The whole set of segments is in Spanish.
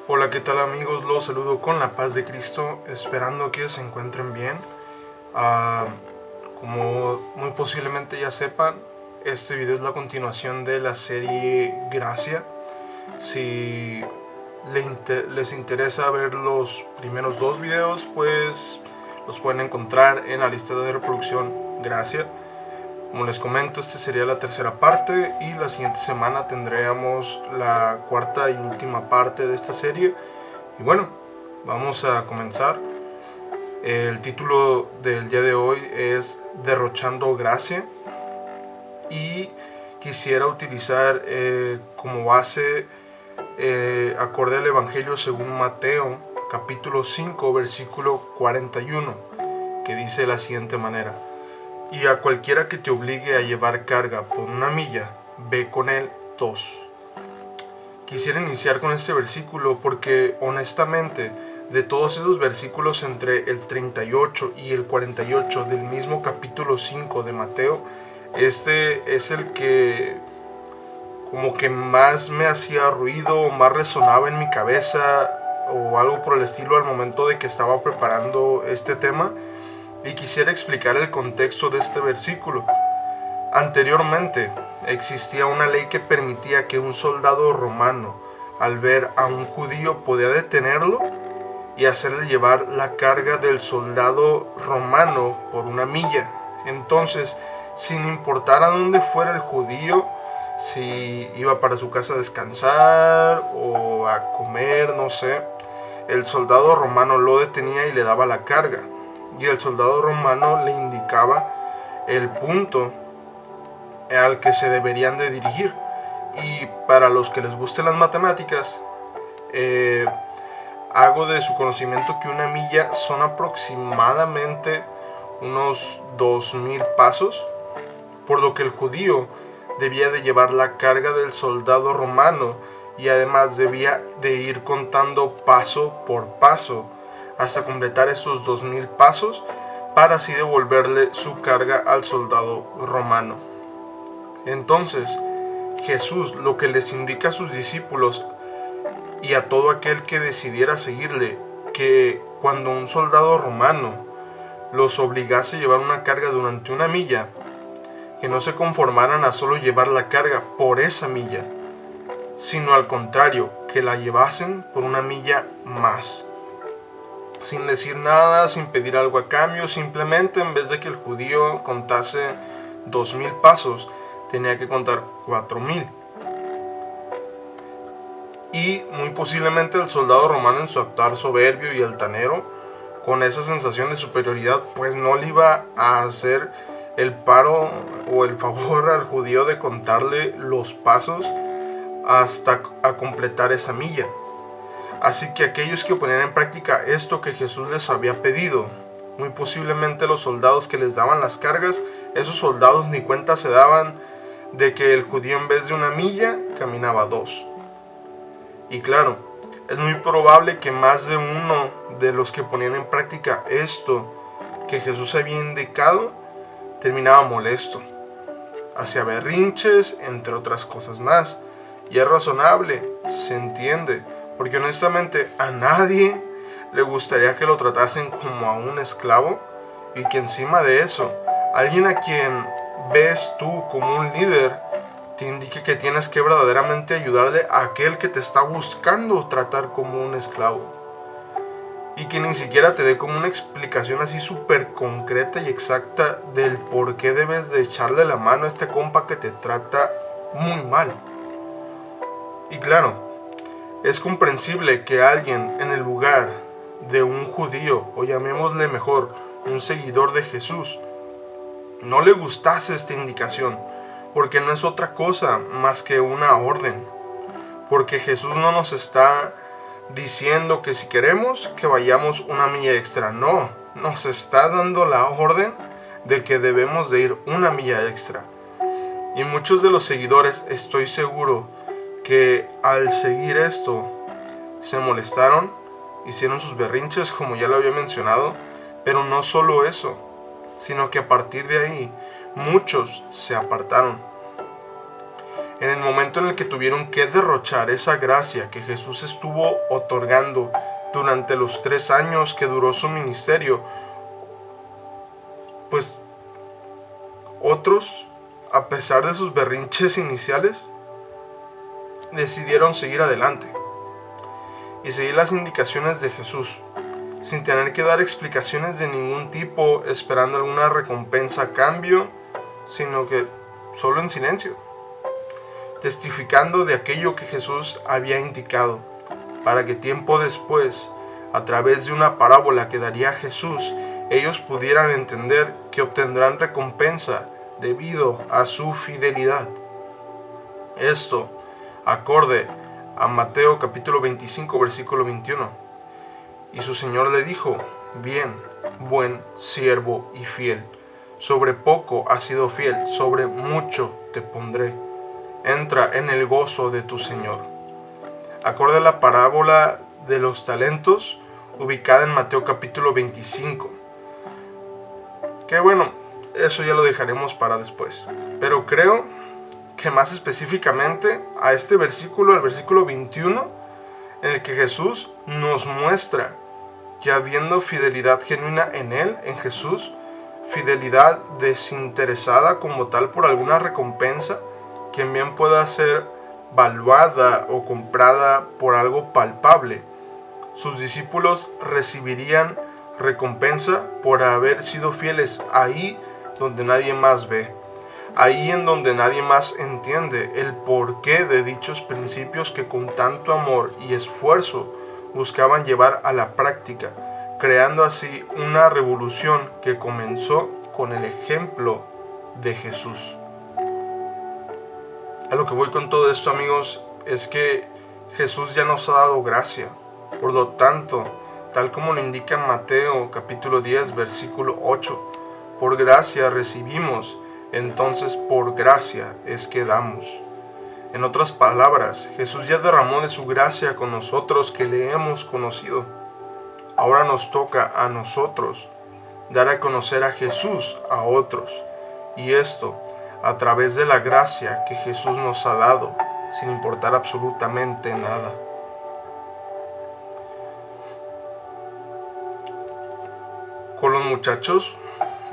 Hola, ¿qué tal amigos? Los saludo con la paz de Cristo, esperando que se encuentren bien. Ah, Como muy posiblemente ya sepan, este video es la continuación de la serie Gracia. Si les interesa ver los primeros dos videos, pues los pueden encontrar en la lista de reproducción Gracia. Como les comento, esta sería la tercera parte y la siguiente semana tendremos la cuarta y última parte de esta serie. Y bueno, vamos a comenzar. El título del día de hoy es Derrochando Gracia y quisiera utilizar como base acorde al Evangelio según Mateo capítulo 5 versículo 41, que dice de la siguiente manera: y a cualquiera que te obligue a llevar carga por 1 milla, ve con él 2. Quisiera iniciar con este versículo porque honestamente de todos esos versículos entre el 38 y el 48 del mismo capítulo 5 de Mateo, este es el que como que más me hacía ruido, más resonaba en mi cabeza o algo por el estilo al momento de que estaba preparando este tema. Y quisiera explicar el contexto de este versículo. Anteriormente existía una ley que permitía que un soldado romano, al ver a un judío, podía detenerlo y hacerle llevar la carga del soldado romano por 1 milla. Entonces, sin importar a dónde fuera el judío, si iba para su casa a descansar o a comer, no sé, el soldado romano lo detenía y le daba la carga. Y el soldado romano le indicaba el punto al que se deberían de dirigir. Y para los que les gusten las matemáticas, hago de su conocimiento que 1 milla son aproximadamente unos 2000 pasos, por lo que el judío debía de llevar la carga del soldado romano y además debía de ir contando paso por paso hasta completar esos 2000 pasos para así devolverle su carga al soldado romano. Entonces, Jesús lo que les indica a sus discípulos y a todo aquel que decidiera seguirle, que cuando un soldado romano los obligase a llevar una carga durante 1 milla, que no se conformaran a solo llevar la carga por esa milla, sino al contrario, que la llevasen por 1 milla más, sin decir nada, sin pedir algo a cambio. Simplemente en vez de que el judío contase 2000 pasos, tenía que contar 4000. Y muy posiblemente el soldado romano, en su actuar soberbio y altanero, con esa sensación de superioridad, pues no le iba a hacer el paro o el favor al judío de contarle los pasos hasta a completar esa milla. Así que aquellos que ponían en práctica esto que Jesús les había pedido, muy posiblemente los soldados que les daban las cargas, esos soldados ni cuenta se daban de que el judío en vez de 1 milla caminaba 2. Y claro, es muy probable que más de uno de los que ponían en práctica esto que Jesús había indicado terminaba molesto, hacía berrinches, entre otras cosas más. Y es razonable, se entiende, porque honestamente a nadie le gustaría que lo tratasen como a un esclavo y que encima de eso, alguien a quien ves tú como un líder te indique que tienes que verdaderamente ayudarle a aquel que te está buscando tratar como un esclavo. Y que ni siquiera te dé como una explicación así súper concreta y exacta del por qué debes de echarle la mano a este compa que te trata muy mal. Y claro, es comprensible que alguien en el lugar de un judío, o llamémosle mejor, un seguidor de Jesús, no le gustase esta indicación, porque no es otra cosa más que una orden. Porque Jesús no nos está diciendo que si queremos que vayamos 1 milla extra, no, nos está dando la orden de que debemos de ir 1 milla extra. Y muchos de los seguidores, estoy seguro que al seguir esto se molestaron, hicieron sus berrinches como ya lo había mencionado, pero no solo eso, sino que a partir de ahí muchos se apartaron. En el momento en el que tuvieron que derrochar esa gracia que Jesús estuvo otorgando durante los 3 años que duró su ministerio, pues otros, a pesar de sus berrinches iniciales, decidieron seguir adelante y seguir las indicaciones de Jesús, sin tener que dar explicaciones de ningún tipo, esperando alguna recompensa a cambio, sino que solo en silencio, testificando de aquello que Jesús había indicado, para que tiempo después, a través de una parábola que daría Jesús, ellos pudieran entender que obtendrán recompensa debido a su fidelidad. Esto, acorde a Mateo capítulo 25, versículo 21. Y su Señor le dijo: bien, buen siervo y fiel, sobre poco has sido fiel, sobre mucho te pondré. Entra en el gozo de tu Señor. Acorde a la parábola de los talentos, ubicada en Mateo capítulo 25. Que bueno, eso ya lo dejaremos para después. Pero creo que más específicamente a este versículo, el versículo 21, en el que Jesús nos muestra que habiendo fidelidad genuina en Él, en Jesús, fidelidad desinteresada como tal por alguna recompensa, que bien pueda ser valuada o comprada por algo palpable, sus discípulos recibirían recompensa por haber sido fieles ahí donde nadie más ve, ahí en donde nadie más entiende el porqué de dichos principios que con tanto amor y esfuerzo buscaban llevar a la práctica, creando así una revolución que comenzó con el ejemplo de Jesús. A lo que voy con todo esto, amigos, es que Jesús ya nos ha dado gracia. Por lo tanto, tal como lo indica Mateo capítulo 10, versículo 8, por gracia recibimos, entonces por gracia es que damos. En otras palabras, Jesús ya derramó de su gracia con nosotros que le hemos conocido. Ahora nos toca a nosotros dar a conocer a Jesús a otros, y esto a través de la gracia que Jesús nos ha dado, sin importar absolutamente nada. Con los muchachos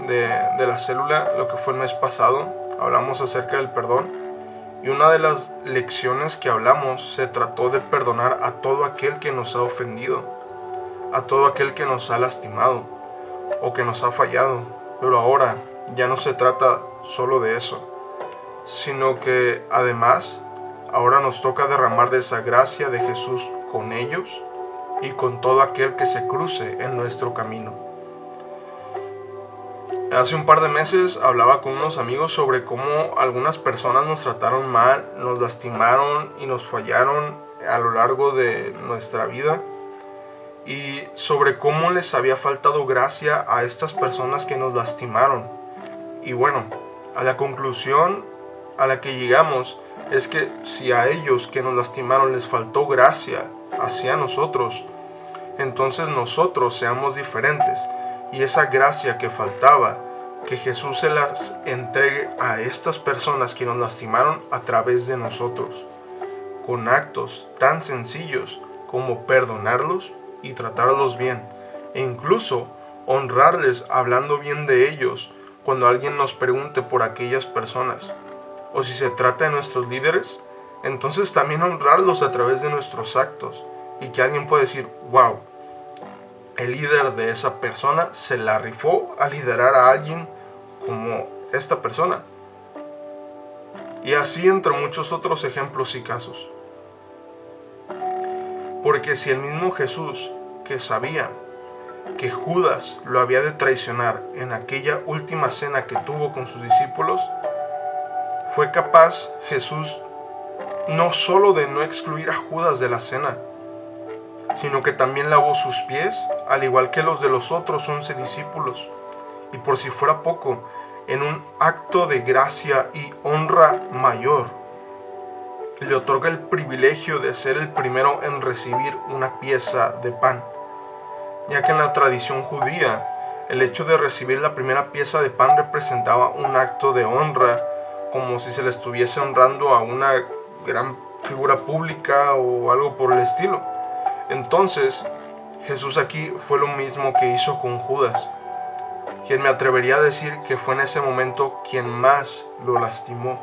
de la célula, lo que fue el mes pasado, hablamos acerca del perdón, y una de las lecciones que hablamos se trató de perdonar a todo aquel que nos ha ofendido, a todo aquel que nos ha lastimado o que nos ha fallado. Pero ahora ya no se trata solo de eso, sino que además ahora nos toca derramar de esa gracia de Jesús con ellos y con todo aquel que se cruce en nuestro camino. Hace un par de meses hablaba con unos amigos sobre cómo algunas personas nos trataron mal, nos lastimaron y nos fallaron a lo largo de nuestra vida, y sobre cómo les había faltado gracia a estas personas que nos lastimaron. Y bueno, a la conclusión a la que llegamos es que si a ellos que nos lastimaron les faltó gracia hacia nosotros, entonces nosotros seamos diferentes, y esa gracia que faltaba, que Jesús se las entregue a estas personas que nos lastimaron a través de nosotros, con actos tan sencillos como perdonarlos y tratarlos bien, e incluso honrarles hablando bien de ellos cuando alguien nos pregunte por aquellas personas. O si se trata de nuestros líderes, entonces también honrarlos a través de nuestros actos, y que alguien pueda decir: wow, el líder de esa persona se la rifó a liderar a alguien como esta persona. Y así entre muchos otros ejemplos y casos. Porque si el mismo Jesús, que sabía que Judas lo había de traicionar en aquella última cena que tuvo con sus discípulos, fue capaz Jesús no solo de no excluir a Judas de la cena, sino que también lavó sus pies, al igual que los de los otros 11 discípulos. Y por si fuera poco, en un acto de gracia y honra mayor, le otorga el privilegio de ser el primero en recibir una pieza de pan, ya que en la tradición judía, el hecho de recibir la primera pieza de pan representaba un acto de honra como si se le estuviese honrando a una gran figura pública o algo por el estilo. Entonces, Jesús aquí fue lo mismo que hizo con Judas, quien me atrevería a decir que fue en ese momento quien más lo lastimó.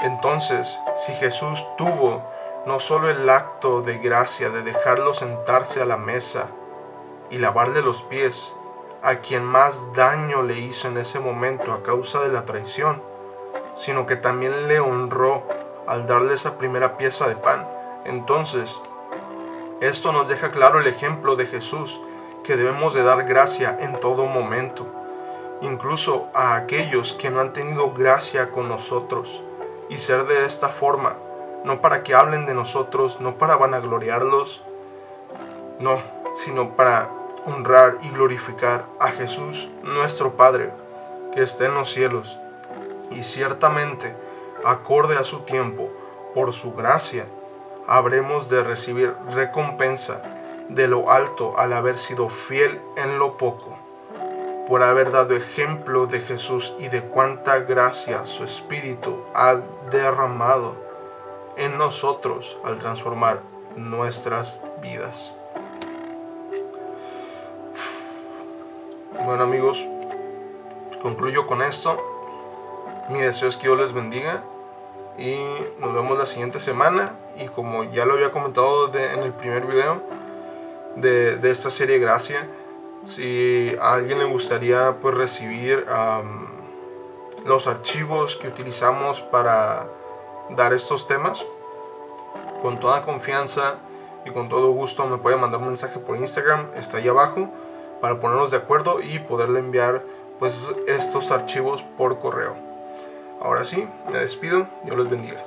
Entonces, si Jesús tuvo no solo el acto de gracia de dejarlo sentarse a la mesa y lavarle los pies a quien más daño le hizo en ese momento a causa de la traición, sino que también le honró al darle esa primera pieza de pan. Entonces, esto nos deja claro el ejemplo de Jesús, que debemos de dar gracia en todo momento, incluso a aquellos que no han tenido gracia con nosotros, y ser de esta forma, no para que hablen de nosotros, no para vanagloriarlos, no, sino para honrar y glorificar a Jesús, nuestro Padre, que está en los cielos, y ciertamente, acorde a su tiempo, por su gracia, habremos de recibir recompensa de lo alto al haber sido fiel en lo poco, por haber dado ejemplo de Jesús y de cuánta gracia su Espíritu ha derramado en nosotros al transformar nuestras vidas. Bueno, amigos, concluyo con esto. Mi deseo es que Dios les bendiga y nos vemos la siguiente semana. Y como ya lo había comentado en el primer video de esta serie Gracia, si a alguien le gustaría pues recibir los archivos que utilizamos para dar estos temas, con toda confianza y con todo gusto me puede mandar un mensaje por Instagram, está ahí abajo, para ponernos de acuerdo y poderle enviar pues estos archivos por correo. Ahora sí, me despido, Dios les bendiga.